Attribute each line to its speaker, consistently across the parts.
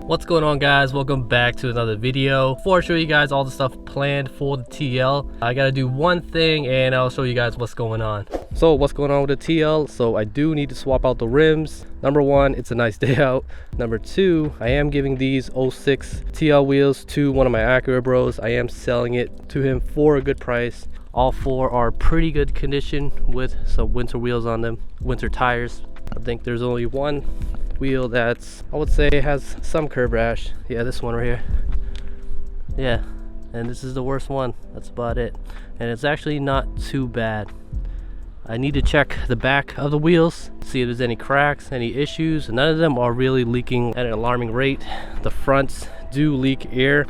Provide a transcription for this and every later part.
Speaker 1: What's going on, guys? Welcome back to another video. Before I show you guys all the stuff planned for the TL, I gotta do one thing and I'll show you guys what's going on. So what's going on with the TL? So I do need to swap out the rims. Number one, it's a nice day out. Number two, I am giving these 06 TL wheels to one of my Acura bros. I am selling it to him for a good price. All four are pretty good condition with some winter wheels on them, winter tires. I think there's only one wheel that's, I would say, has some curb rash. Yeah, this one right here. Yeah, and this is the worst one. That's about it. And it's actually not too bad. I need to check the back of the wheels, see if there's any cracks, any issues. None of them are really leaking at an alarming rate. The fronts do leak air,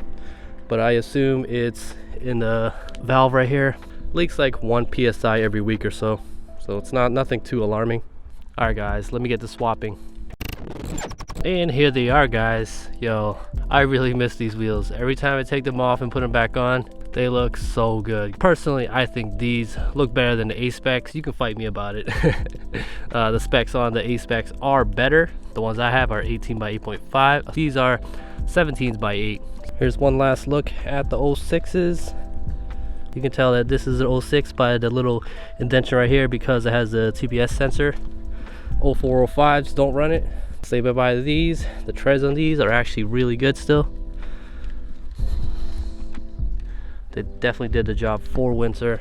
Speaker 1: but I assume it's in the valve right here. Leaks like 1 psi every week or so, so it's nothing too alarming. All right, guys, let me get to swapping. And here they are, guys. Yo, I really miss these wheels. Every time I take them off and put them back on, they look so good. Personally, I think these look better than the A-specs. You can fight me about it. The specs on the A-specs are better. The ones I have are 18 by 8.5. These are 17s by 8. Here's one last look at the 06s. You can tell that this is an 06 by the little indentation right here because it has the TPS sensor. 0405s don't run it. Say bye-bye to these. The treads on these are actually really good still. They definitely did the job for winter.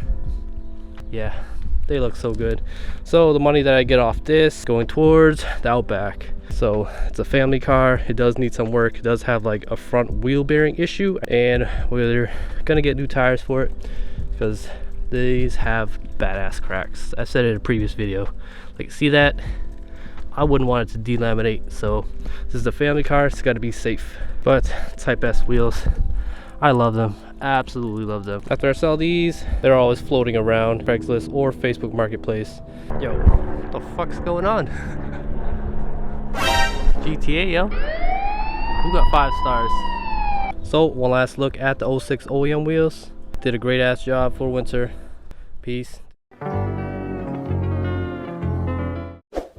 Speaker 1: Yeah, they look so good. So the money that I get off this going towards the Outback. So it's a family car. It does need some work. It does have like a front wheel bearing issue, and we're gonna get new tires for it because these have badass cracks. I said it in a previous video. Like, see that? I wouldn't want it to delaminate. So this is the family car. It's got to be safe. But Type S wheels, I love them. Absolutely love them. After I sell these, they're always floating around Craigslist or Facebook Marketplace. Yo, what the fuck's going on? GTA, yo. Who got 5 stars? So one last look at the 06 OEM wheels. Did a great ass job for winter. Peace.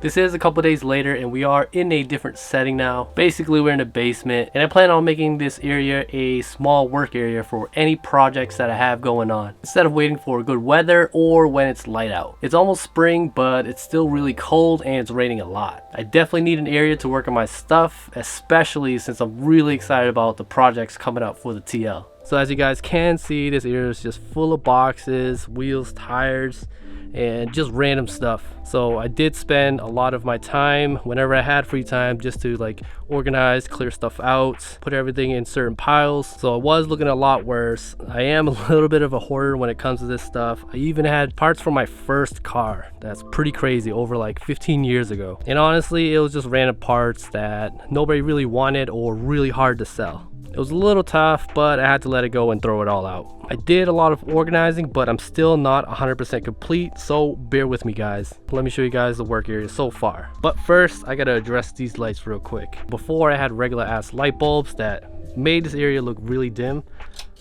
Speaker 1: This is a couple days later and we are in a different setting now. Basically, we're in a basement and I plan on making this area a small work area for any projects that I have going on, instead of waiting for good weather or when it's light out. It's almost spring, but it's still really cold and it's raining a lot. I definitely need an area to work on my stuff, especially since I'm really excited about the projects coming up for the TL. So as you guys can see, this area is just full of boxes, wheels, tires, and just random stuff. So I did spend a lot of my time whenever I had free time just to like organize, clear stuff out, put everything in certain piles. So I was looking a lot worse. I am a little bit of a hoarder when it comes to this stuff. I even had parts from my first car. That's pretty crazy, over like 15 years ago. And honestly, it was just random parts that nobody really wanted or really hard to sell. It was a little tough, but I had to let it go and throw it all out. I did a lot of organizing, but I'm still not 100% complete, so bear with me, guys. Let me show you guys the work area so far. But first, I gotta address these lights real quick. Before, I had regular ass light bulbs that made this area look really dim,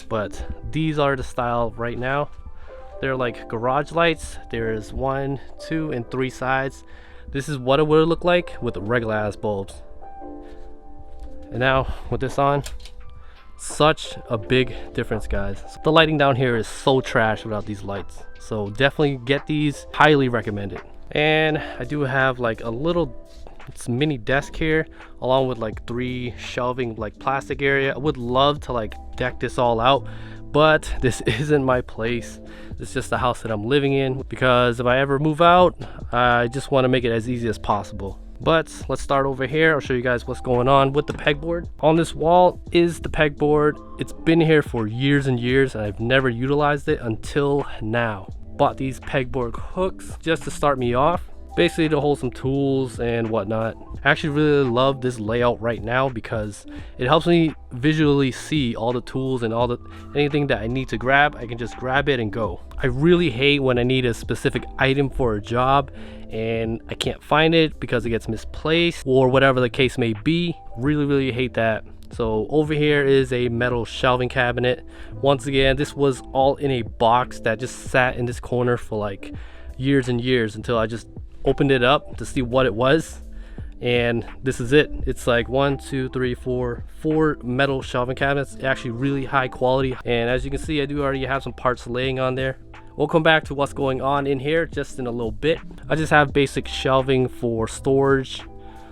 Speaker 1: but these are the style right now. They're like garage lights. There's 1, 2, and 3 sides. This is what it would look like with regular ass bulbs. And now with this on, such a big difference, guys. The lighting down here is so trash without these lights, so definitely get these. Highly recommend it. And I do have like a little mini desk here along with like 3 shelving like plastic area. I would love to like deck this all out, but this isn't my place. It's just the house that I'm living in, because if I ever move out, I just want to make it as easy as possible. But let's start over here. I'll show you guys what's going on with the pegboard. On this wall is the pegboard. It's been here for years and years and I've never utilized it until now. Bought these pegboard hooks just to start me off, basically to hold some tools and whatnot. I actually really love this layout right now because it helps me visually see all the tools and anything that I need to grab. I can just grab it and go. I really hate when I need a specific item for a job and I can't find it because it gets misplaced or whatever the case may be. Really hate that. So over here is a metal shelving cabinet. Once again, this was all in a box that just sat in this corner for like years and years until I just opened it up to see what it was, and this is it. It's like 1, 2, 3, 4 metal shelving cabinets, actually really high quality. And as you can see, I do already have some parts laying on there. We'll come back to what's going on in here just in a little bit. I just have basic shelving for storage.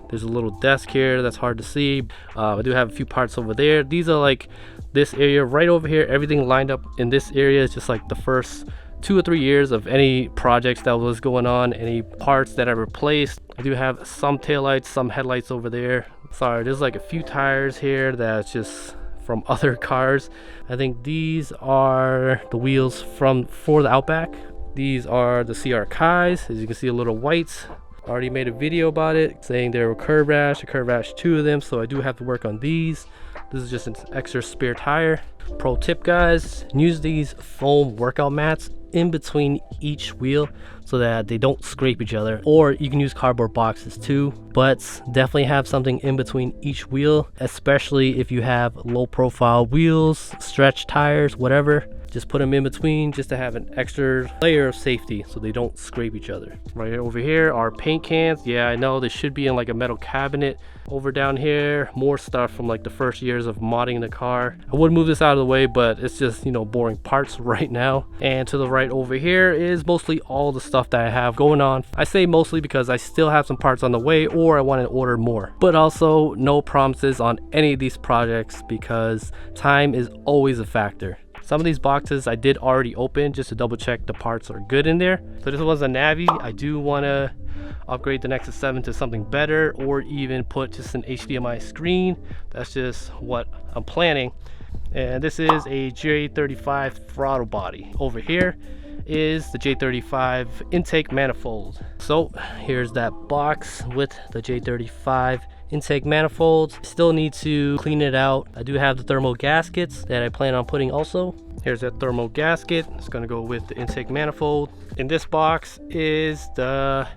Speaker 1: There's a little desk here that's hard to see. I do have a few parts over there. These are like this area right over here. Everything lined up in this area is just like the first 2 or 3 years of any projects that was going on, any parts that I replaced. I do have some taillights, some headlights over there. Sorry, there's like a few tires here that's just from other cars. I think these are the wheels for the Outback. These are the CR Kais. As you can see, a little whites. Already made a video about it saying there were curb rash. I curb rashed 2 of them, so I do have to work on these. This is just an extra spare tire. Pro tip, guys, use these foam workout mats in between each wheel so that they don't scrape each other, or you can use cardboard boxes too, but definitely have something in between each wheel, especially if you have low profile wheels, stretch tires, whatever. Just put them in between just to have an extra layer of safety so they don't scrape each other. Right over here are paint cans. Yeah, I know they should be in like a metal cabinet. Over down here, more stuff from like the first years of modding the car. I would move this out of the way, but it's just, you know, boring parts right now. And to the right over here is mostly all the stuff that I have going on. I say mostly because I still have some parts on the way, or I want to order more. But also no promises on any of these projects because time is always a factor. Some of these boxes I did already open just to double check the parts are good in there. So this was a Navi. I do want to upgrade the Nexus 7 to something better, or even put just an HDMI screen. That's just what I'm planning. And this is a J35 throttle body. Over here is the J35 intake manifold. So here's that box with the J35 intake manifold. Still need to clean it out. I do have the thermal gaskets that I plan on putting also. Here's that thermal gasket. It's going to go with the intake manifold. In this box is the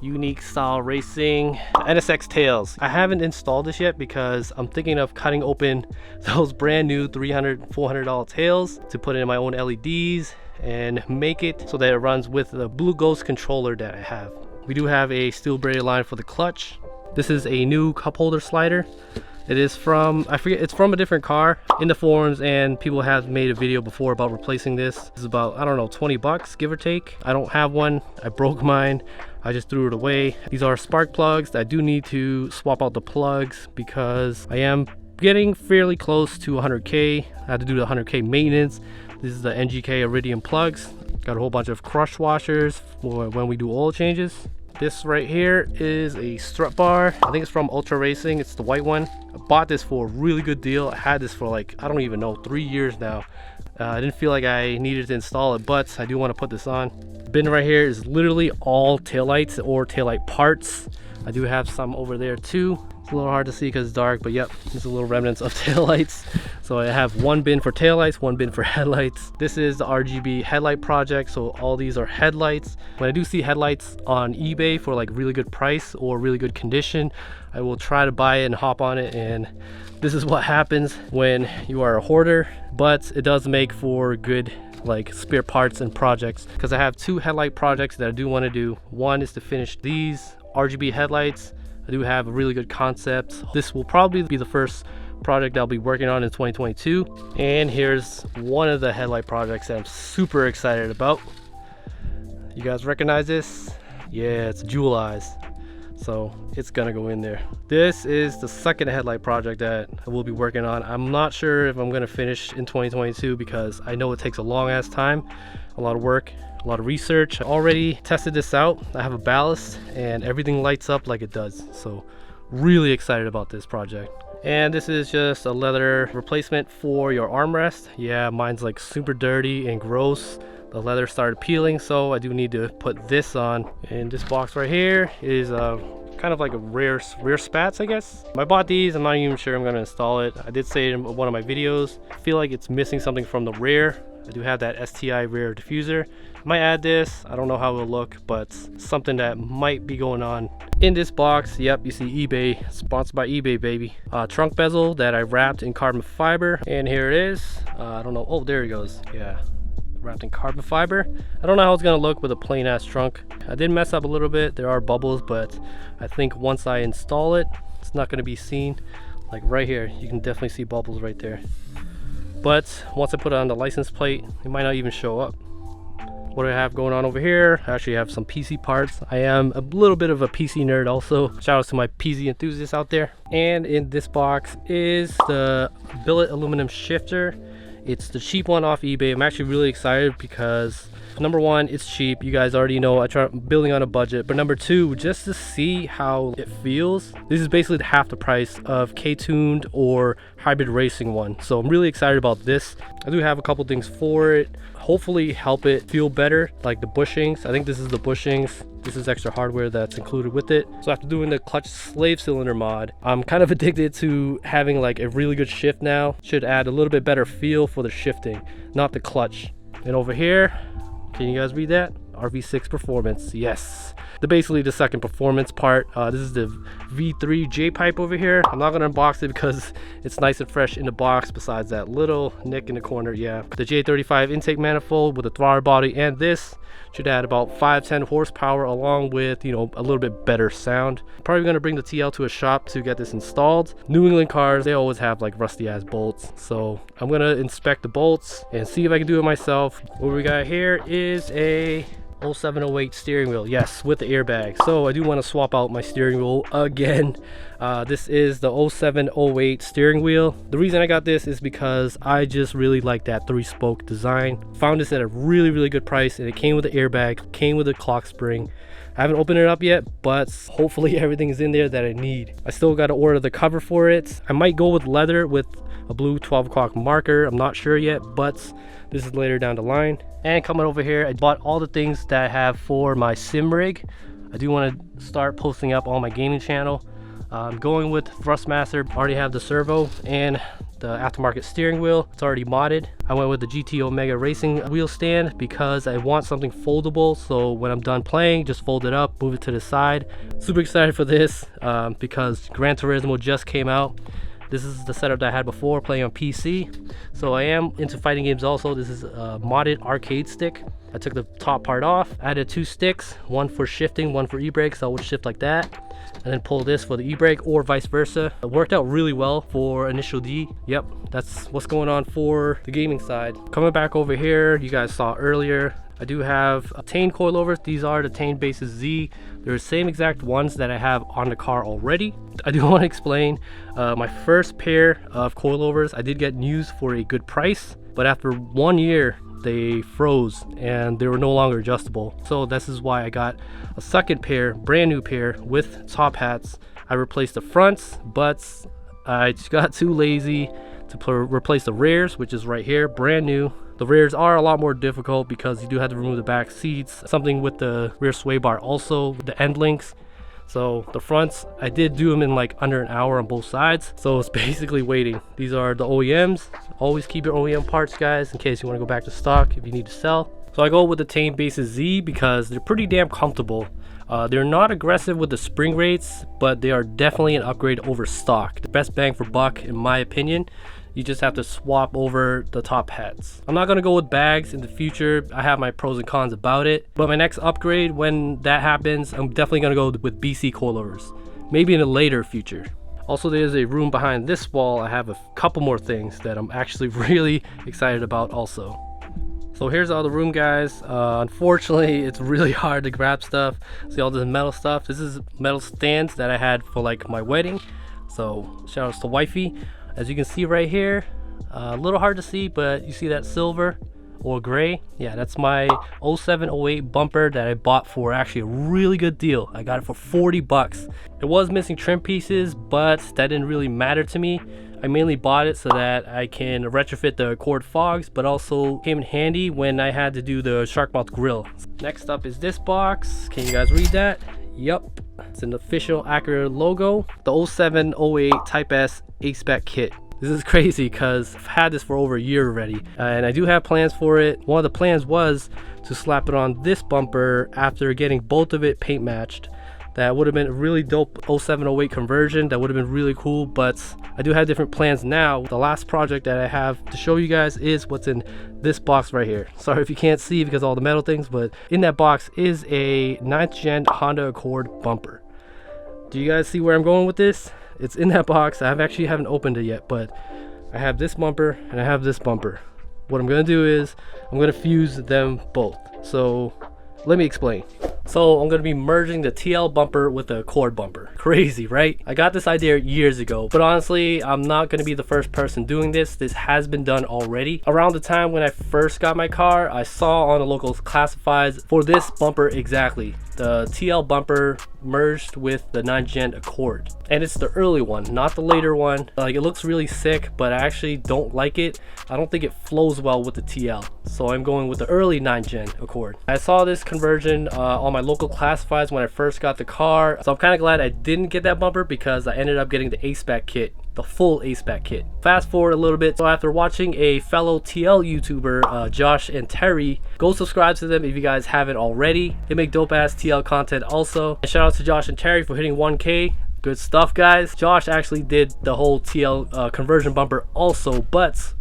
Speaker 1: Unique Style Racing NSX tails. I haven't installed this yet because I'm thinking of cutting open those brand new $300, $400 tails to put in my own LEDs and make it so that it runs with the Blue Ghost controller that I have. We do have a steel braided line for the clutch. This is a new cup holder slider. It is from, I forget, it's from a different car in the forums, and people have made a video before about replacing this. This is about, I don't know, 20 bucks, give or take. I don't have one. I broke mine. I just threw it away. These are spark plugs. I do need to swap out the plugs because I am getting fairly close to 100K. I had to do the 100K maintenance. This is the NGK Iridium plugs. Got a whole bunch of crush washers for when we do oil changes. This right here is a strut bar. I think it's from Ultra Racing. It's the white one. I bought this for a really good deal. I had this for like, I don't even know, 3 years now. I didn't feel like I needed to install it, but I do want to put this on. Bin right here is literally all taillights or taillight parts. I do have some over there too. It's a little hard to see because it's dark, but yep, there's a little remnants of taillights. So I have one bin for taillights, one bin for headlights. This is the RGB headlight project, so all these are headlights. When I do see headlights on eBay for like really good price or really good condition, I will try to buy it and hop on it. And this is what happens when you are a hoarder, but it does make for good like spare parts and projects, because I have 2 headlight projects that I do want to do. One is to finish these RGB headlights. I do have a really good concept. This will probably be the first project I'll be working on in 2022. And here's one of the headlight projects that I'm super excited about. You guys recognize this? Yeah, it's Jewel Eyes. So it's gonna go in there. This is the second headlight project that I will be working on. I'm not sure if I'm gonna finish in 2022 because I know it takes a long ass time, a lot of work, a lot of research. I already tested this out. I have a ballast and everything lights up like it does. So really excited about this project. And this is just a leather replacement for your armrest. Yeah, mine's like super dirty and gross. The leather started peeling, so I do need to put this on. And this box right here is kind of like a rear spats, I guess. I bought these. I'm not even sure I'm going to install it. I did say in one of my videos, I feel like it's missing something from the rear. I do have that STI rear diffuser. I might add this. I don't know how it will look, but something that might be going on. In this box, yep, you see eBay, sponsored by eBay, baby. Trunk bezel that I wrapped in carbon fiber. And here it is. I don't know. Oh, there it goes. Yeah. wrapped in carbon fiber. I don't know how it's gonna look with a plain ass trunk. I did mess up a little bit. There are bubbles, but I think once I install it, it's not gonna be seen. Like right here, you can definitely see bubbles right there. But once I put it on the license plate, it might not even show up. What do I have going on over here? I actually have some PC parts. I am a little bit of a PC nerd also. Shout out to my PC enthusiasts out there. And in this box is the billet aluminum shifter. It's the cheap one off eBay. I'm actually really excited because number one, it's cheap. You guys already know I try building on a budget. But number two, just to see how it feels, this is basically half the price of K-tuned or hybrid racing one. So I'm really excited about this. I do have a couple things for it. Hopefully help it feel better, like the bushings. I think this is the bushings. This is extra hardware that's included with it. So after doing the clutch slave cylinder mod, I'm kind of addicted to having like a really good shift now. Should add a little bit better feel for the shifting, not the clutch. And over here, can you guys read that? RV6 performance, yes. Basically the second performance part. This is the V3 J pipe over here. I'm not gonna unbox it because it's nice and fresh in the box, besides that little nick in the corner. Yeah, the J35 intake manifold with a throttle body, and this should add about 5-10 horsepower along with, you know, a little bit better sound. Probably gonna bring the TL to a shop to get this installed. New England cars, they always have like rusty ass bolts, so I'm gonna inspect the bolts and see if I can do it myself. What we got here is a 0708 steering wheel, yes, with the airbag. So I do want to swap out my steering wheel again. This is the 0708 steering wheel. The reason I got this is because I just really like that 3-spoke design. Found this at a really good price, and it came with the airbag, came with a clock spring. I haven't opened it up yet, but hopefully everything is in there that I need. I still got to order the cover for it. I might go with leather with a blue 12 o'clock marker. I'm not sure yet, but this is later down the line. And coming over here, I bought all the things that I have for my sim rig. I do want to start posting up on my gaming channel. I'm going with Thrustmaster. I already have the servo and the aftermarket steering wheel. It's already modded. I went with the GT Omega racing wheel stand because I want something foldable, so when I'm done playing, just fold it up, move it to the side. Super excited for this because Gran Turismo just came out. This is the setup that I had before playing on PC. So I am into fighting games also. This is a modded arcade stick. I took the top part off, added 2 sticks, one for shifting, one for e-brake, so I would shift like that, and then pull this for the e-brake or vice versa. It worked out really well for Initial D. Yep, that's what's going on for the gaming side. Coming back over here, you guys saw earlier, I do have Tane coilovers. These are the Tane Bases Z. They're the same exact ones that I have on the car already. I do want to explain my first pair of coilovers. I did get news for a good price, but after 1 year, they froze and they were no longer adjustable. So this is why I got a second pair, brand new pair with top hats. I replaced the fronts, but I just got too lazy to replace the rears, which is right here, brand new. The rears are a lot more difficult because you do have to remove the back seats, something with the rear sway bar also, the end links. So the fronts, I did do them in like under an hour on both sides. So it's basically waiting. These are the OEMs. Always keep your OEM parts, guys, in case you want to go back to stock if you need to sell. So I go with the Tane Bases Z because they're pretty damn comfortable. They're not aggressive with the spring rates, but they are definitely an upgrade over stock. The best bang for buck, in my opinion. You just have to swap over the top hats. I'm not gonna go with bags in the future. I have my pros and cons about it, but my next upgrade, when that happens, I'm definitely gonna go with BC coilovers, maybe in a later future. Also, there's a room behind this wall. I have a couple more things that I'm actually really excited about also. So here's all the room, guys. Unfortunately, it's really hard to grab stuff. See all this metal stuff? This is metal stands that I had for like my wedding. So shout outs to wifey. As you can see right here, a little hard to see, but you see that silver or gray? Yeah, that's my 0708 bumper that I bought for actually a really good deal. I got it for 40 bucks. It was missing trim pieces, but that didn't really matter to me. I mainly bought it so that I can retrofit the Accord fogs, but also came in handy when I had to do the shark mouth grill. Next up is this box. Can you guys read that? Yup, it's an official Acura logo. The 0708 Type S a-spec kit. This is crazy because I've had this for over a year already, and I do have plans for it. One of the plans was to slap it on this bumper after getting both of it paint matched. that would have been a really dope 0708 conversion. That would have been really cool, but I do have different plans now. The last project that I have to show you guys is what's in this box right here. Sorry if you can't see because of all the metal things, but in that box is a 9th gen Honda Accord bumper. Do you guys see where I'm going with this? It's in that box. I haven't opened it yet, but I have this bumper and I have this bumper. What I'm gonna do is I'm gonna fuse them both. So let me explain. So I'm gonna be merging the TL bumper with the Accord bumper. Crazy, right? I got this idea years ago, but honestly, I'm not gonna be the first person doing this. This has been done already. Around the time when I first got my car, I saw on the local classifieds for this bumper exactly. The TL bumper merged with the 9th gen Accord. And it's the early one, not the later one. Like, it looks really sick, but I actually don't like it. I don't think it flows well with the TL. So I'm going with the early 9th gen Accord. I saw this conversion on my local classifieds when I first got the car. So I'm kind of glad I didn't get that bumper because I ended up getting the a-spec kit. The full a-spec kit. Fast forward a little bit. So after watching a fellow TL YouTuber, Josh and Terry, go subscribe to them if you guys haven't already. They make dope ass TL content also. And shout out to Josh and Terry for hitting 1K. Good stuff, guys. Josh actually did the whole TL conversion bumper also, but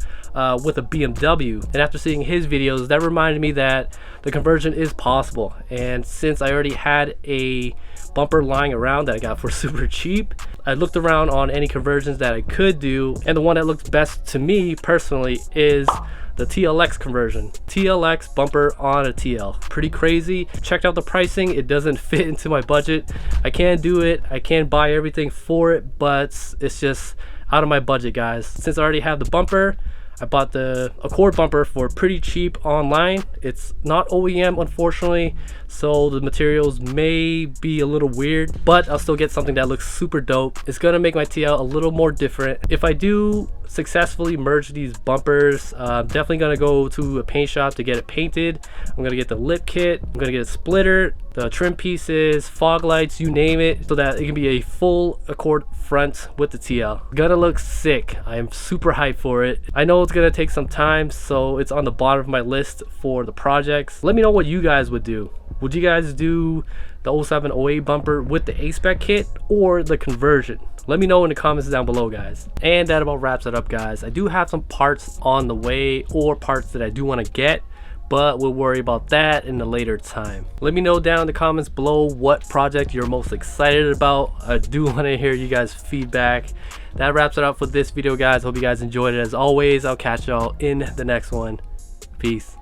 Speaker 1: with a BMW. And after seeing his videos, that reminded me that the conversion is possible. And since I already had a bumper lying around that I got for super cheap, I looked around on any conversions that I could do, and the one that looks best to me personally is the TLX conversion. TLX bumper on a TL. Pretty crazy. Checked out the pricing. It doesn't fit into my budget. I can do it. I can buy everything for it, but it's just out of my budget, guys. Since I already have the bumper, I bought the Accord bumper for pretty cheap online. It's not OEM, unfortunately, so the materials may be a little weird, but I'll still get something that looks super dope. It's gonna make my TL a little more different. If I do successfully merge these bumpers, I'm definitely gonna go to a paint shop to get it painted. I'm gonna get the lip kit, I'm gonna get a splitter, the trim pieces, fog lights, you name it, so that it can be a full Accord front with the TL. Gonna look sick. I am super hyped for it. I know it's gonna take some time, so it's on the bottom of my list for the projects. Let me know what you guys would do. Would you guys do the 0708 bumper with the a-spec kit or the conversion? Let me know in the comments down below, guys. And that about wraps it up, guys. I do have some parts on the way, or parts that I do want to get, but we'll worry about that in a later time. Let me know down in the comments below what project you're most excited about. I do want to hear you guys' feedback. That wraps it up for this video, guys. Hope you guys enjoyed it. As always, I'll catch y'all in the next one. Peace.